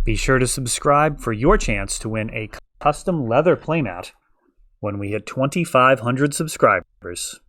Be sure to subscribe for your chance to win a custom leather playmat when we hit 2,500 subscribers.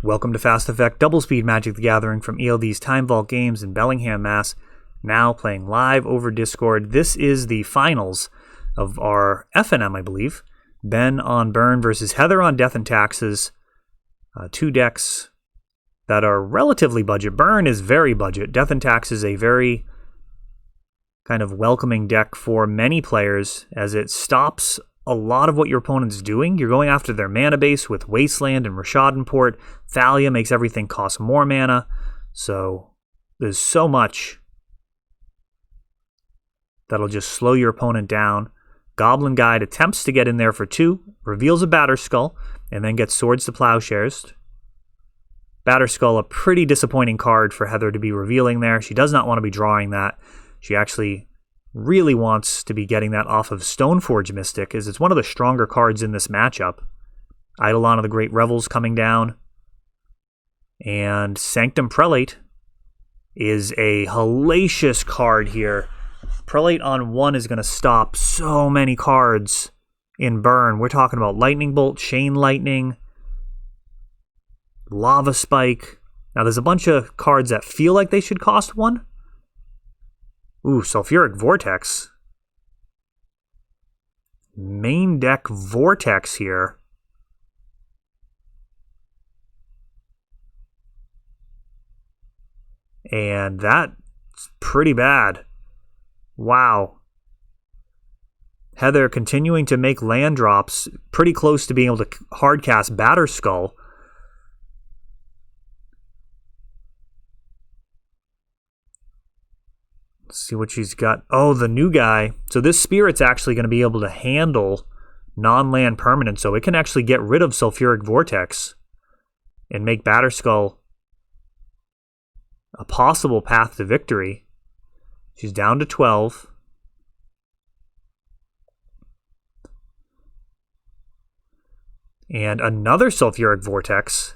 Welcome to Fast Effect Double Speed Magic the Gathering from ELD's Time Vault Games in Bellingham, Mass. Now playing live over Discord. This is the finals of our FNM, I believe. Ben on Burn versus Heather on Death and Taxes. Two decks that are relatively budget. Burn is very budget. Death and Taxes is a very kind of welcoming deck for many players, as it stops a lot of what your opponent's doing. You're going after their mana base with Wasteland and Rishadenport. Thalia makes everything cost more mana. So there's so much that'll just slow your opponent down. Goblin Guide attempts to get in there for 2, reveals a Batterskull, and then gets Swords to Plowshares. Batterskull, a pretty disappointing card for Heather to be revealing there. She does not want to be drawing that. She actually really wants to be getting that off of Stoneforge Mystic, as it's one of the stronger cards in this matchup. Eidolon of the Great Revels coming down. And Sanctum Prelate is a hellacious card here. Prelate on 1 is going to stop so many cards in Burn. We're talking about Lightning Bolt, Chain Lightning, Lava Spike. Now there's a bunch of cards that feel like they should cost 1. Ooh, Sulfuric Vortex. Main deck Vortex here. And that's pretty bad. Wow. Heather continuing to make land drops, pretty close to being able to hardcast Batterskull. Let's see what she's got. Oh, the new guy. So this Spirit's actually going to be able to handle non-land permanent, so it can actually get rid of Sulfuric Vortex and make Batterskull a possible path to victory. She's down to 12. And another Sulfuric Vortex.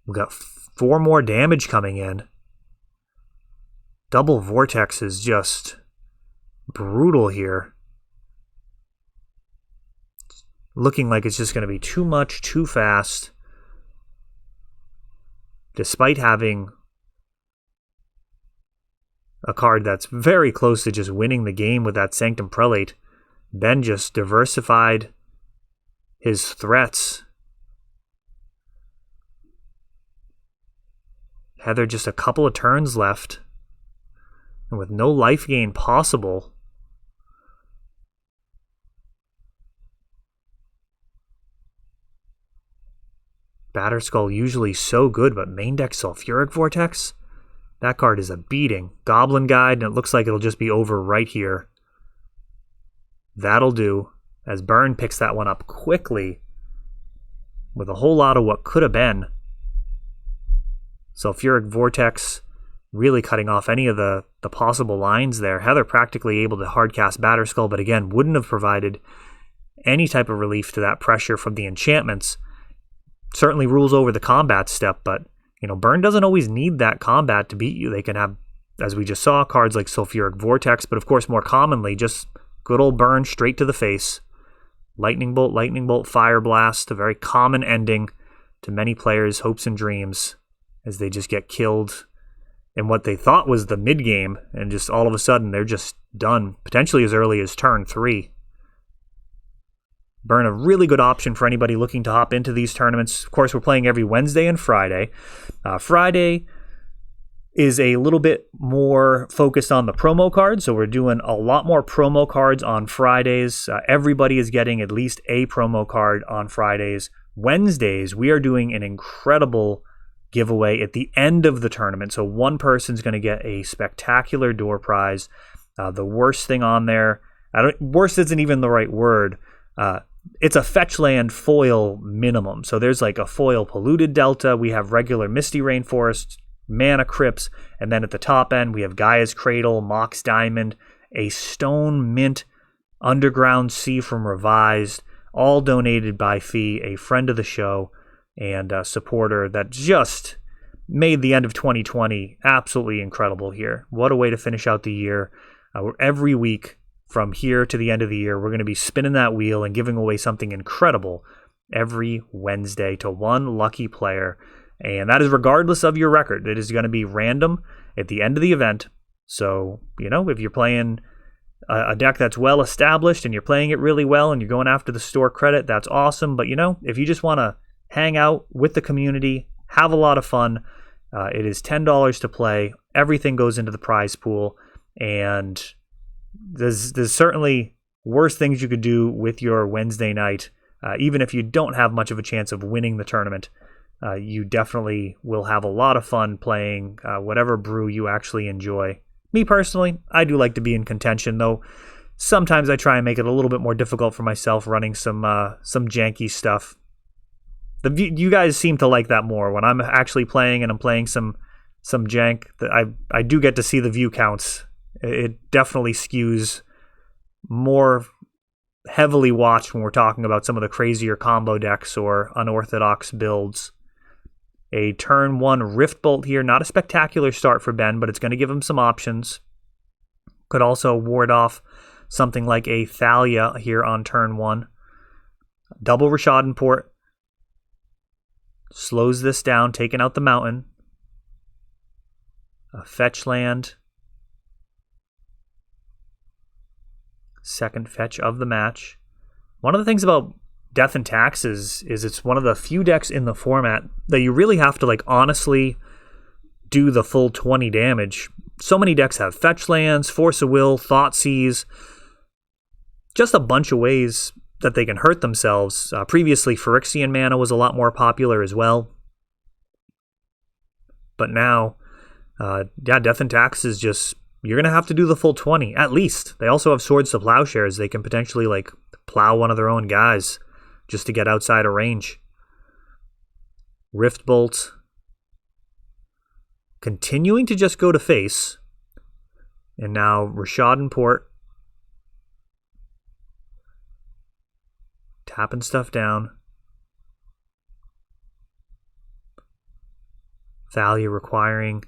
We've got 4 more damage coming in. Double Vortex is just brutal here. Looking like it's just going to be too much, too fast. Despite having a card that's very close to just winning the game with that Sanctum Prelate, Ben just diversified his threats. Heather just a couple of turns left, and with no life gain possible, Batterskull usually so good, but main deck Sulfuric Vortex? That card is a beating. Goblin Guide, and it looks like it'll just be over right here. That'll do, as Burn picks that one up quickly with a whole lot of what could have been. Sulfuric Vortex really cutting off any of the possible lines there. Heather practically able to hardcast Batterskull, but again, wouldn't have provided any type of relief to that pressure from the enchantments. Certainly rules over the combat step, but Burn doesn't always need that combat to beat you. They can have, as we just saw, cards like Sulfuric Vortex, but of course more commonly just good old Burn straight to the face. Lightning Bolt, Fire Blast, a very common ending to many players' hopes and dreams, as they just get killed in what they thought was the mid-game, and just all of a sudden they're just done, potentially as early as turn 3. Burn, a really good option for anybody looking to hop into these tournaments. Of course, we're playing every Wednesday and Friday. Friday is a little bit more focused on the promo cards, so we're doing a lot more promo cards on Fridays. Everybody is getting at least a promo card on Fridays. Wednesdays, we are doing an incredible giveaway at the end of the tournament. So one person's going to get a spectacular door prize. The worst thing on there, worst isn't even the right word. It's a fetch land foil minimum. So there's like a foil Polluted Delta. We have regular Misty Rainforest, Mana Crypts, and then at the top end we have Gaia's Cradle, Mox Diamond, a Stone Mint Underground Sea from Revised, all donated by Fee, a friend of the show and a supporter that just made the end of 2020 absolutely incredible here. What a way to finish out the year. Every week from here to the end of the year, we're going to be spinning that wheel and giving away something incredible every Wednesday to one lucky player. And that is regardless of your record. It is going to be random at the end of the event. So, if you're playing a deck that's well established and you're playing it really well and you're going after the store credit, that's awesome. But, if you just want to hang out with the community, have a lot of fun, it is $10 to play. Everything goes into the prize pool. And there's certainly worse things you could do with your Wednesday night. Even if you don't have much of a chance of winning the tournament, you definitely will have a lot of fun playing whatever brew you actually enjoy. Me personally, I do like to be in contention, though sometimes I try and make it a little bit more difficult for myself running some janky stuff. You guys seem to like that more when I'm actually playing and I'm playing some jank. That I do get to see the view counts. It definitely skews more heavily watched when we're talking about some of the crazier combo decks or unorthodox builds. A turn 1 Rift Bolt here. Not a spectacular start for Ben, but it's going to give him some options. Could also ward off something like a Thalia here on turn 1. Double Rishadenport. Slows this down, taking out the mountain. A fetch land. Second fetch of the match. One of the things about Death and Taxes is it's one of the few decks in the format that you really have to honestly do the full 20 damage. So many decks have fetch lands, Force of Will, Thoughtseize, just a bunch of ways that they can hurt themselves. Previously, Phyrexian mana was a lot more popular as well. But now, Death and Taxes just, you're going to have to do the full 20, at least. They also have Swords to Plowshares. They can potentially plow one of their own guys just to get outside of range. Rift Bolt. Continuing to just go to face. And now Rishadenport. Tapping stuff down. Thalia requiring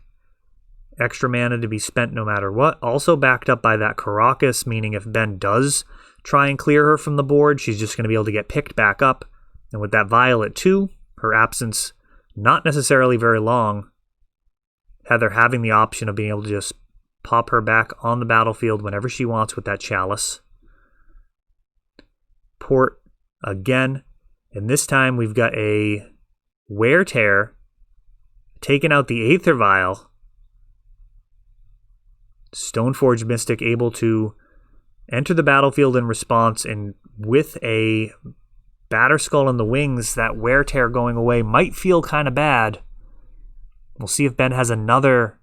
extra mana to be spent no matter what. Also backed up by that Karakas, meaning if Ben does try and clear her from the board, she's just going to be able to get picked back up. And with that Violet too, her absence not necessarily very long, Heather having the option of being able to just pop her back on the battlefield whenever she wants with that Chalice. Port again, and this time we've got a Wear Tear, taking out the Aether Vial. Stoneforge Mystic able to enter the battlefield in response, and with a Batterskull in the wings, that Wear Tear going away might feel kind of bad. We'll see if Ben has another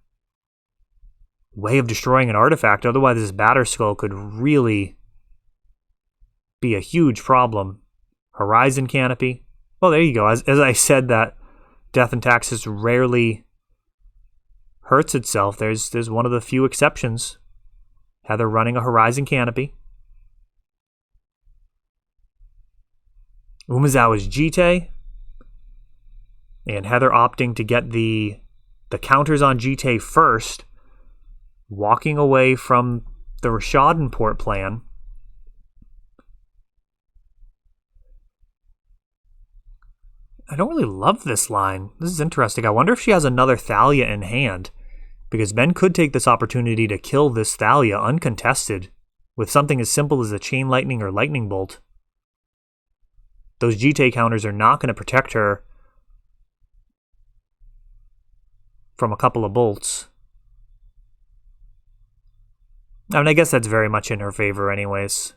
way of destroying an artifact. Otherwise, this Batterskull could really be a huge problem. Horizon Canopy. Well, there you go. As I said, that Death and Taxes rarely hurts itself. There's one of the few exceptions. Heather running a Horizon Canopy. Umezawa's Jite. And Heather opting to get the counters on Jite first. Walking away from the Rishadenport plan. I don't really love this line. This is interesting. I wonder if she has another Thalia in hand, because Ben could take this opportunity to kill this Thalia uncontested with something as simple as a Chain Lightning or Lightning Bolt. Those Jite counters are not going to protect her from a couple of bolts. I mean, I guess that's very much in her favor anyways.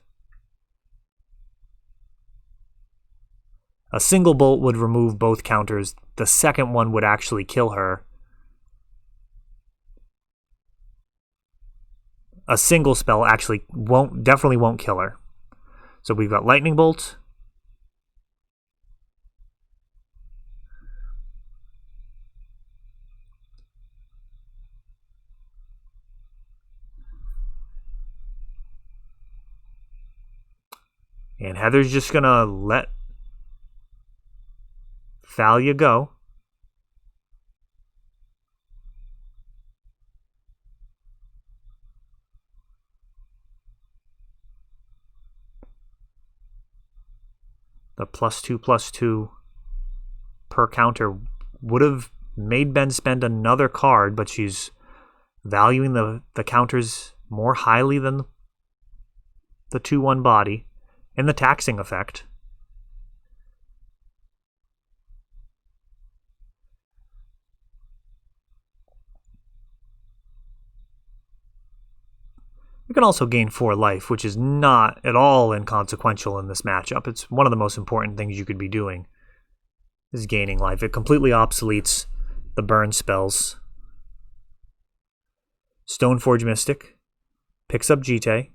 A single bolt would remove both counters. The second one would actually kill her. A single spell actually definitely won't kill her. So we've got Lightning Bolt. And Heather's just going to let Thalia go. the +2/+2 per counter would have made Ben spend another card, but she's valuing the counters more highly than the 2/1 body and the taxing effect. You can also gain 4 life, which is not at all inconsequential in this matchup. It's one of the most important things you could be doing, is gaining life. It completely obsoletes the burn spells. Stoneforge Mystic picks up Jite.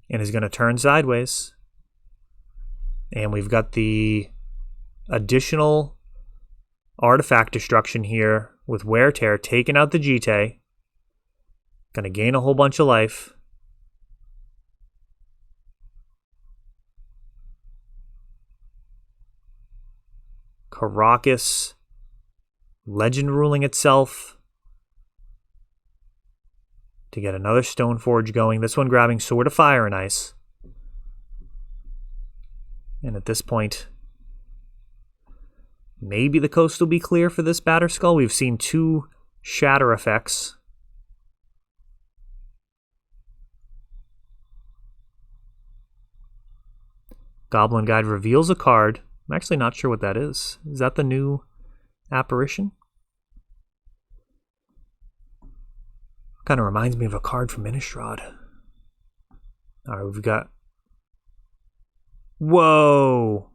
And is going to turn sideways. And we've got the additional artifact destruction here with Wear Tear taking out the Jite. Going to gain a whole bunch of life. Karakas, Legend ruling itself to get another Stoneforge going. This one grabbing Sword of Fire and Ice. And at this point, maybe the coast will be clear for this Batterskull. We've seen 2 shatter effects. Goblin Guide reveals a card. I'm actually not sure what that is. Is that the new apparition? Kind of reminds me of a card from Innistrad. Alright, we've got... Whoa!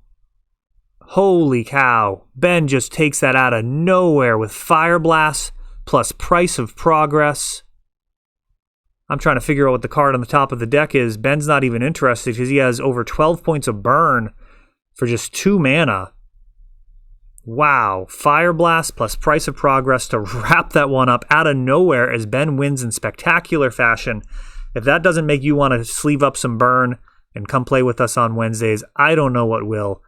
Holy cow. Ben just takes that out of nowhere with Fire Blast plus Price of Progress. I'm trying to figure out what the card on the top of the deck is. Ben's not even interested because he has over 12 points of burn for just 2 mana. Wow. Fire Blast plus Price of Progress to wrap that one up out of nowhere as Ben wins in spectacular fashion. If that doesn't make you want to sleeve up some burn and come play with us on Wednesdays, I don't know what will.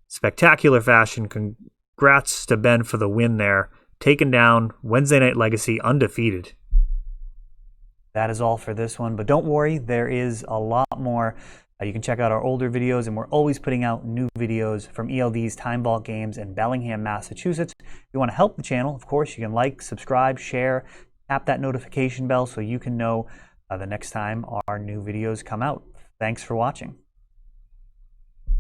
Spectacular fashion. Congrats to Ben for the win there. Taken down Wednesday Night Legacy undefeated. That is all for this one, but don't worry, there is a lot more. You can check out our older videos, and we're always putting out new videos from ELD's Time Vault Games in Bellingham, Massachusetts. If you want to help the channel, of course, you can like, subscribe, share, tap that notification bell so you can know the next time our new videos come out. Thanks for watching.